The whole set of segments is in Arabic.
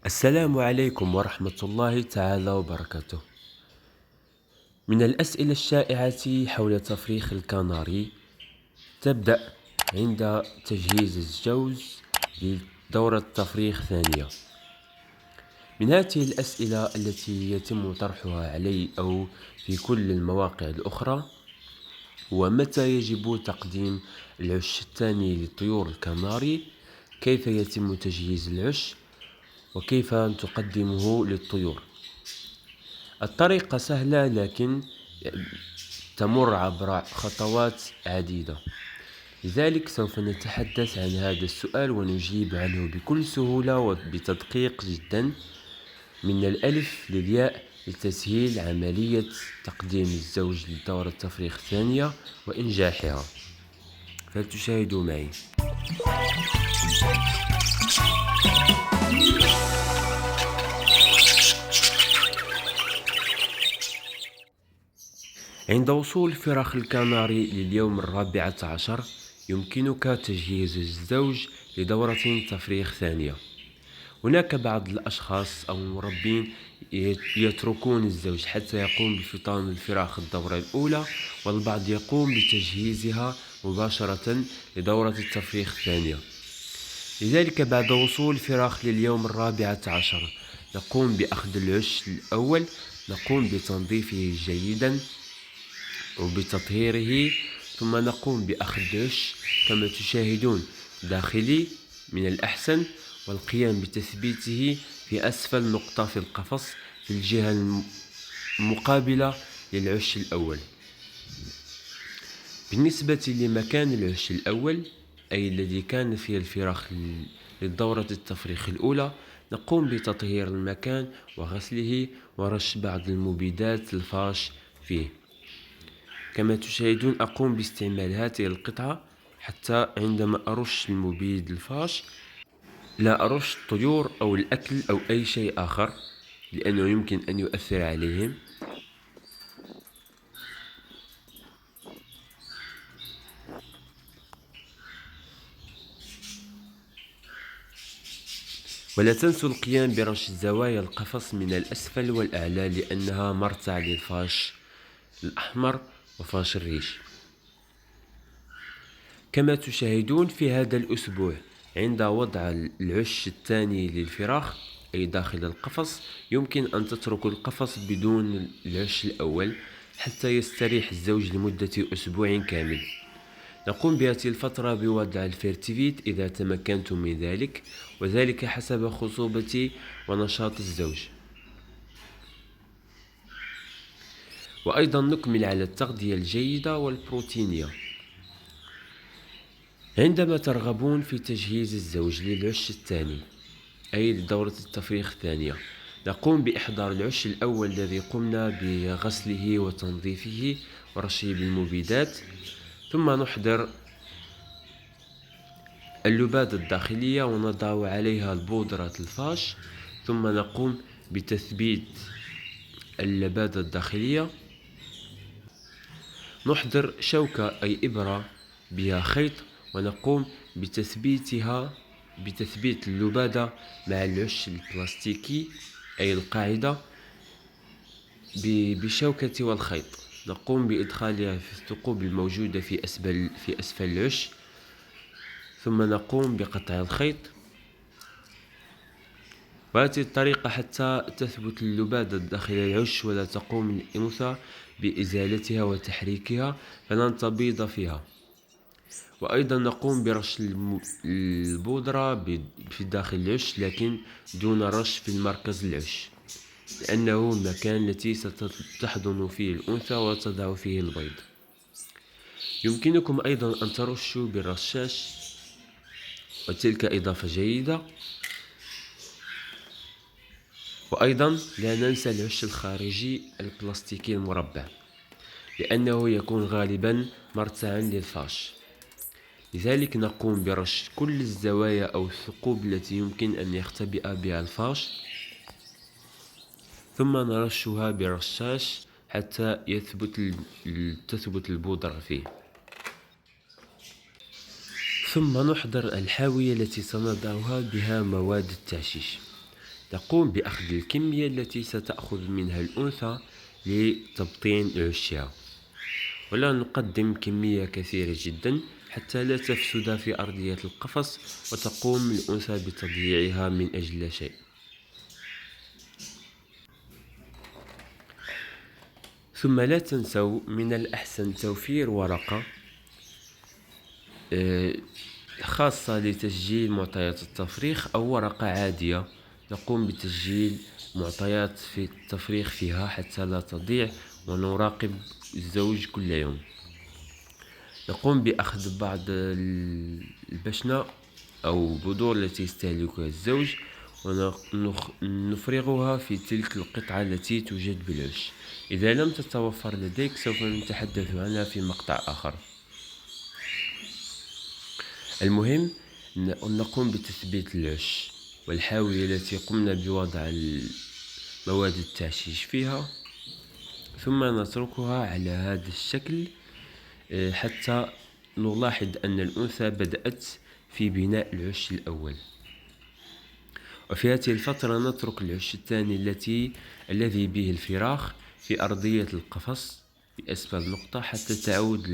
السلام عليكم ورحمة الله تعالى وبركاته. من الأسئلة الشائعة حول تفريخ الكناري تبدأ عند تجهيز الزوج لدورة تفريخ ثانية. من هذه الأسئلة التي يتم طرحها علي أو في كل المواقع الأخرى هو: متى يجب تقديم العش الثاني للطيور الكناري؟ كيف يتم تجهيز العش؟ وكيف تقدمه للطيور؟ الطريقة سهلة لكن تمر عبر خطوات عديدة، لذلك سوف نتحدث عن هذا السؤال ونجيب عنه بكل سهولة وبتدقيق جدا من الألف للياء لتسهيل عملية تقديم الزوج لدورة التفريخ الثانية وإنجاحها. فلتشاهدوا معي. عند وصول فراخ الكناري لليوم 14 يمكنك تجهيز الزوج لدورة تفريخ ثانية. هناك بعض الأشخاص أو المربين يتركون الزوج حتى يقوم بفطام الفراخ الدورة الأولى، والبعض يقوم بتجهيزها مباشرة لدورة التفريخ الثانية. لذلك بعد وصول فراخ لليوم 14 نقوم بأخذ العش الأول، نقوم بتنظيفه جيدا وبتطهيره، ثم نقوم بأخذ العش كما تشاهدون داخلي من الأحسن، والقيام بتثبيته في أسفل نقطة في القفص في الجهة المقابلة للعش الأول. بالنسبة لمكان العش الأول أي الذي كان فيه الفراخ للدورة التفريخ الأولى، نقوم بتطهير المكان وغسله ورش بعض المبيدات الفاش فيه. كما تشاهدون أقوم باستعمال هذه القطعة حتى عندما أرش المبيد الفاش لا أرش الطيور أو الأكل أو أي شيء آخر، لأنه يمكن أن يؤثر عليهم. ولا تنسوا القيام برش زوايا القفص من الأسفل والأعلى، لأنها مرتع للفاش الأحمر وفاش الريش. كما تشاهدون في هذا الأسبوع عند وضع العش الثاني للفراخ أي داخل القفص، يمكن أن تترك القفص بدون العش الأول حتى يستريح الزوج لمدة أسبوع كامل. نقوم بهذه الفترة بوضع الفيرتيفيت إذا تمكنتم من ذلك، وذلك حسب خصوبة ونشاط الزوج. وأيضا نكمل على التغذية الجيدة والبروتينية. عندما ترغبون في تجهيز الزوج للعش الثاني أي لدورة التفريخ الثانية، نقوم بإحضار العش الأول الذي قمنا بغسله وتنظيفه ورشه بالمبيدات، ثم نحضر اللبادة الداخلية ونضع عليها البودرة الفاش، ثم نقوم بتثبيت اللبادة الداخلية. نحضر شوكة أي إبرة بها خيط ونقوم بتثبيت اللبادة مع العش البلاستيكي أي القاعدة بشوكة والخيط. نقوم بإدخالها في الثقوب الموجودة في أسفل العش، ثم نقوم بقطع الخيط بهذه الطريقة حتى تثبت اللبادة داخل العش ولا تقوم الأنثى بإزالتها وتحريكها فلن تبيض فيها. وأيضا نقوم برش البودرة في داخل العش لكن دون رش في المركز العش، لأنه المكان التي ستحضن فيه الأنثى وتضع فيه البيض. يمكنكم أيضا أن ترشوا بالرشاش، وتلك إضافة جيدة. وأيضا لا ننسى العش الخارجي البلاستيكي المربع، لأنه يكون غالبا مرتعا للفاش، لذلك نقوم برش كل الزوايا أو الثقوب التي يمكن أن يختبئ بها الفاش، ثم نرشها برشاش حتى تثبت البودرة فيه. ثم نحضر الحاوية التي سنضعها بها مواد التعشيش. تقوم بأخذ الكمية التي ستأخذ منها الأنثى لتبطين عشها، ولا نقدم كمية كثيرة جدا حتى لا تفسد في أرضية القفص وتقوم الأنثى بتضييعها من أجل لا شيء. ثم لا تنسوا من الأحسن توفير ورقة خاصة لتسجيل معطيات التفريخ أو ورقة عادية نقوم بتسجيل معطيات في التفريخ فيها حتى لا تضيع، ونراقب الزوج كل يوم. نقوم بأخذ بعض البشنة أو بذور التي يستهلكها الزوج ونفرغها في تلك القطعة التي توجد بالعش. إذا لم تتوفر لديك سوف نتحدث عنها في مقطع آخر. المهم نقوم بتثبيت العش والحاوية التي قمنا بوضع مواد التعشيش فيها، ثم نتركها على هذا الشكل حتى نلاحظ أن الأنثى بدأت في بناء العش الأول. وفي هذه الفترة نترك العش الثاني الذي به الفراخ في أرضية القفص في أسفل نقطة حتى تعود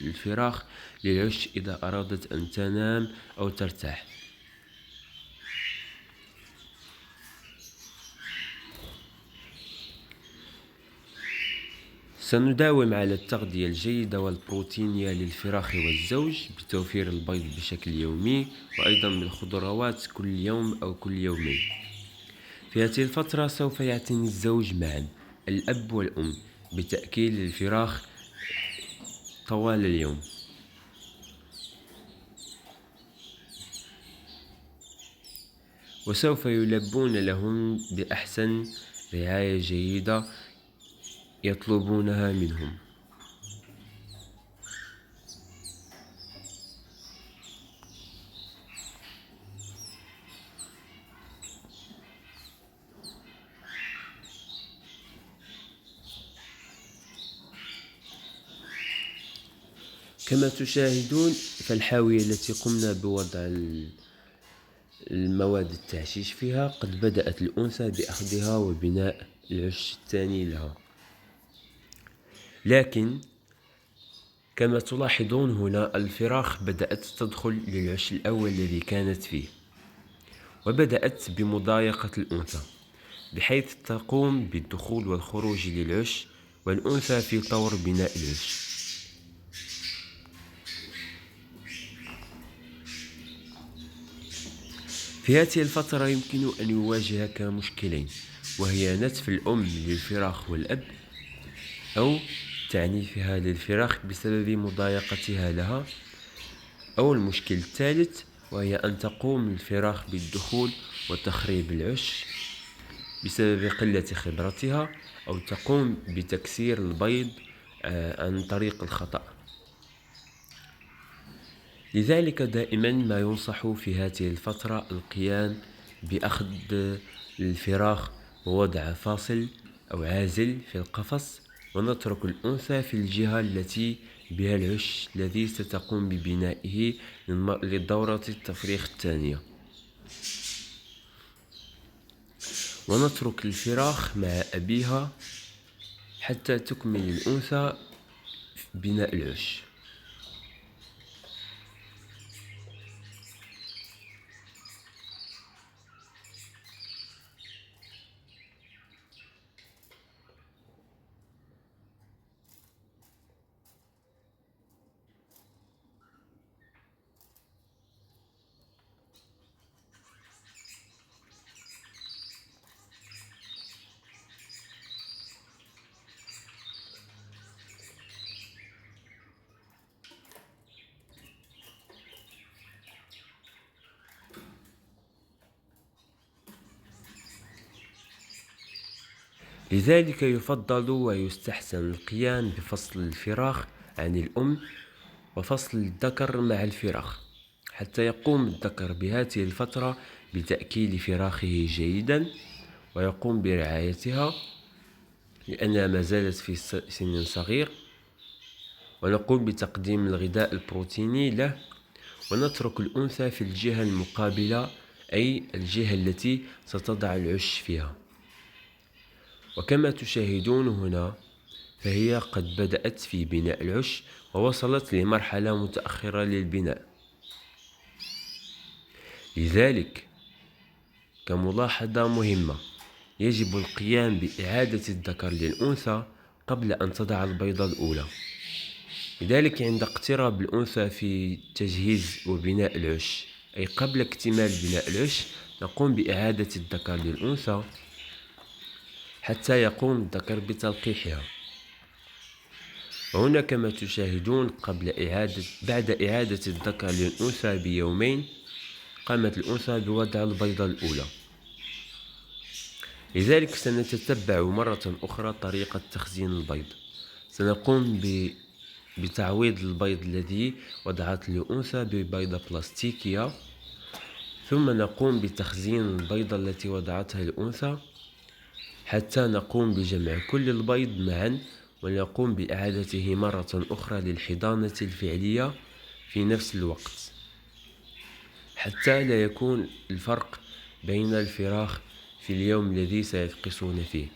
الفراخ للعش إذا أرادت أن تنام أو ترتاح. سنداوم على التغذية الجيدة والبروتينية للفراخ والزوج بتوفير البيض بشكل يومي، وأيضا بالخضروات كل يوم أو كل يومين. في هذه الفترة سوف يعتني الزوج معا الأب والأم بتأكيل الفراخ طوال اليوم. وسوف يلبون لهم بأحسن رعاية جيدة يطلبونها منهم. كما تشاهدون فالحاوية التي قمنا بوضع المواد التعشيش فيها قد بدأت الأنثى بأخذها وبناء العش الثاني لها. لكن كما تلاحظون هنا الفراخ بدأت تدخل للعش الأول الذي كانت فيه، وبدأت بمضايقة الأنثى بحيث تقوم بالدخول والخروج للعش والأنثى في طور بناء العش. في هذه الفترة يمكن أن يواجهك مشكلين، وهي نتف الأم للفراخ والأب أو تعنيفها للفراخ بسبب مضايقتها لها، أو المشكل الثالث وهي أن تقوم الفراخ بالدخول وتخريب العش بسبب قلة خبرتها، أو تقوم بتكسير البيض عن طريق الخطأ. لذلك دائما ما ينصح في هذه الفترة القيام بأخذ الفراخ ووضع فاصل أو عازل في القفص، ونترك الأنثى في الجهة التي بها العش الذي ستقوم ببنائه للدورة التفريخ الثانية، ونترك الفراخ مع أبيها حتى تكمل الأنثى بناء العش. لذلك يفضل ويستحسن القيام بفصل الفراخ عن الأم وفصل الذكر مع الفراخ، حتى يقوم الذكر بهذه الفترة بتأكيل فراخه جيدا ويقوم برعايتها لأنها ما زالت في سن صغير، ونقوم بتقديم الغذاء البروتيني له، ونترك الأنثى في الجهة المقابلة أي الجهة التي ستضع العش فيها. وكما تشاهدون هنا فهي قد بدأت في بناء العش ووصلت لمرحلة متأخرة للبناء. لذلك كملاحظة مهمة يجب القيام بإعادة الذكر للأنثى قبل أن تضع البيضة الأولى. لذلك عند اقتراب الأنثى في تجهيز وبناء العش، أي قبل اكتمال بناء العش، نقوم بإعادة الذكر للأنثى حتى يقوم الذكر بتلقيحها. وهنا كما تشاهدون بعد إعادة الذكر للأنثى بيومين قامت الأنثى بوضع البيضة الأولى. لذلك سنتتبع مرة أخرى طريقة تخزين البيض. سنقوم بتعويض البيض الذي وضعته الأنثى ببيضة بلاستيكية، ثم نقوم بتخزين البيضة التي وضعتها الأنثى حتى نقوم بجمع كل البيض معا ونقوم بإعادته مرة أخرى للحضانة الفعلية في نفس الوقت، حتى لا يكون الفرق بين الفراخ في اليوم الذي سيفقسون فيه.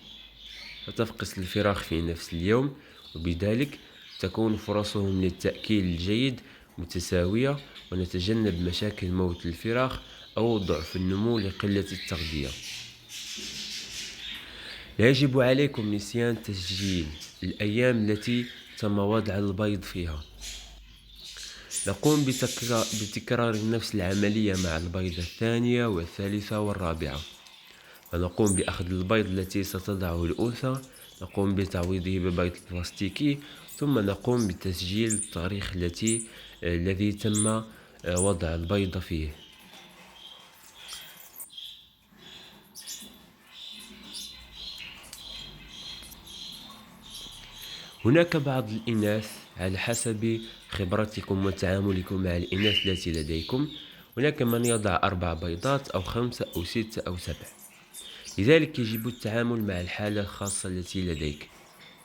فتفقس الفراخ في نفس اليوم، وبذلك تكون فرصهم للتأكيل الجيد متساوية، ونتجنب مشاكل موت الفراخ أو ضعف النمو لقلة التغذية. لا يجب عليكم نسيان تسجيل الأيام التي تم وضع البيض فيها. نقوم بتكرار نفس العملية مع البيضة الثانية والثالثة والرابعة. فنقوم بأخذ البيض التي ستضعه الأنثى، نقوم بتعويضه ببيض بلاستيكي، ثم نقوم بتسجيل التاريخ الذي تم وضع البيض فيه. هناك بعض الإناث على حسب خبرتكم وتعاملكم مع الإناث التي لديكم، هناك من يضع 4 بيضات أو 5 أو 6 أو 7. لذلك يجب التعامل مع الحالة الخاصة التي لديك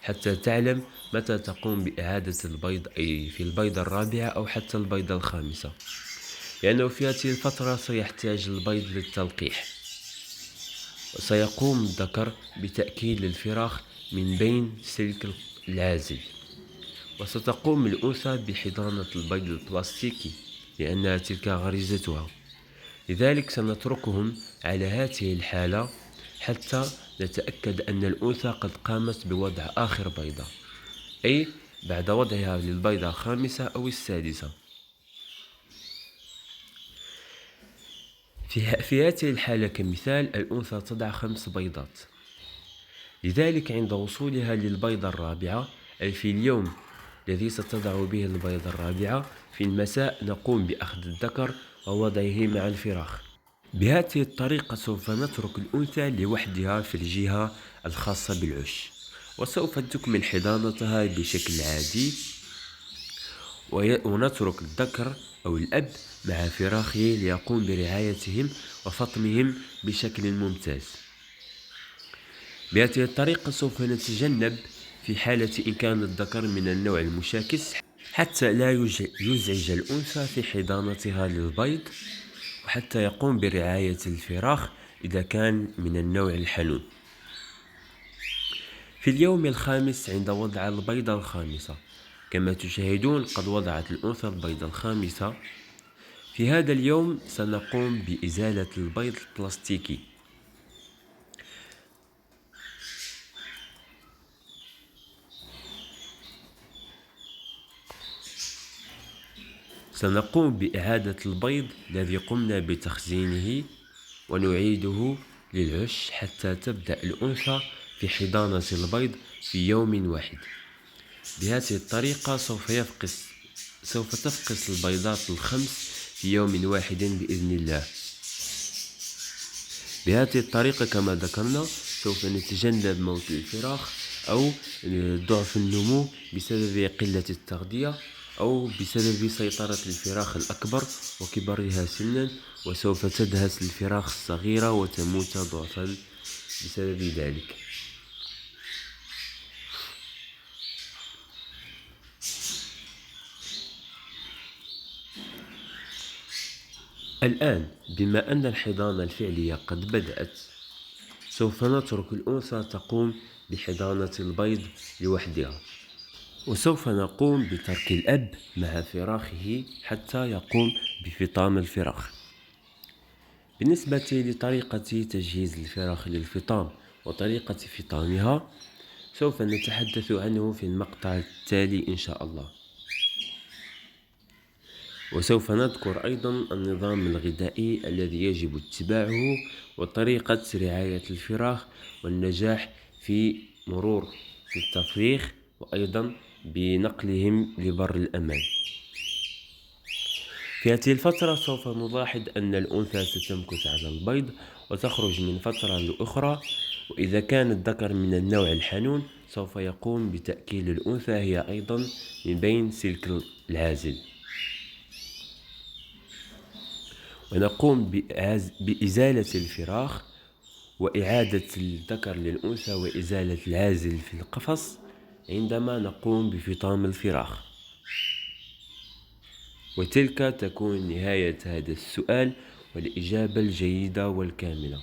حتى تعلم متى تقوم بإعادة البيض، أي في البيضة الرابعة أو حتى البيضة الخامسة، لأنه في هذه الفترة سيحتاج البيض للتلقيح، وسيقوم الذكر بتأكيل الفراخ من بين سلك العازل، وستقوم الأنثى بحضانة البيض البلاستيكي لأنها تلك غريزتها. لذلك سنتركهم على هذه الحالة حتى نتأكد أن الأنثى قد قامت بوضع آخر بيضة، أي بعد وضعها للبيضة الخامسة أو السادسة. في هذه الحالة كمثال الأنثى تضع 5 بيضات. لذلك عند وصولها للبيضة الرابعة، أي في اليوم الذي ستضع به البيضة الرابعة في المساء، نقوم بأخذ الذكر ووضعه مع الفراخ. بهذه الطريقة سوف نترك الأنثى لوحدها في الجهة الخاصة بالعش، وسوف تكمل حضانتها بشكل عادي، ونترك الذكر أو الأب مع فراخه ليقوم برعايتهم وفطمهم بشكل ممتاز. بهذه الطريقة سوف نتجنب في حالة إن كان الذكر من النوع المشاكس حتى لا يزعج الأنثى في حضانتها للبيض، وحتى يقوم برعاية الفراخ إذا كان من النوع الحنون. في اليوم الخامس عند وضع البيضة الخامسة كما تشاهدون قد وضعت الأنثى البيضة الخامسة. في هذا اليوم سنقوم بإزالة البيض البلاستيكي. سنقوم بإعادة البيض الذي قمنا بتخزينه ونعيده للعش حتى تبدأ الأنثى في حضانة البيض في يوم واحد. بهذه الطريقة سوف تفقس البيضات ال5 في يوم واحد بإذن الله. بهذه الطريقة كما ذكرنا سوف نتجنب موت الفراخ أو ضعف النمو بسبب قلة التغذية أو بسبب سيطرة الفراخ الأكبر وكبرها سنا، وسوف تدهس الفراخ الصغيرة وتموت ضعفا بسبب ذلك. الآن بما أن الحضانة الفعلية قد بدأت، سوف نترك الأنثى تقوم بحضانة البيض لوحدها، وسوف نقوم بترك الأب مع فراخه حتى يقوم بفطام الفراخ. بالنسبة لطريقة تجهيز الفراخ للفطام وطريقة فطامها سوف نتحدث عنه في المقطع التالي إن شاء الله. وسوف نذكر أيضا النظام الغذائي الذي يجب اتباعه وطريقة رعاية الفراخ والنجاح في مرور التفريخ وأيضا بنقلهم لبر الأمان. في هذه الفترة سوف نلاحظ أن الأنثى ستمكث على البيض وتخرج من فترة لأخرى، وإذا كان الذكر من النوع الحنون سوف يقوم بتأكيل الأنثى هي أيضا من بين سلك العازل، ونقوم بإزالة الفراخ وإعادة الذكر للأنثى وإزالة العازل في القفص عندما نقوم بفطام الفراخ. وتلك تكون نهاية هذا السؤال والإجابة الجيدة والكاملة.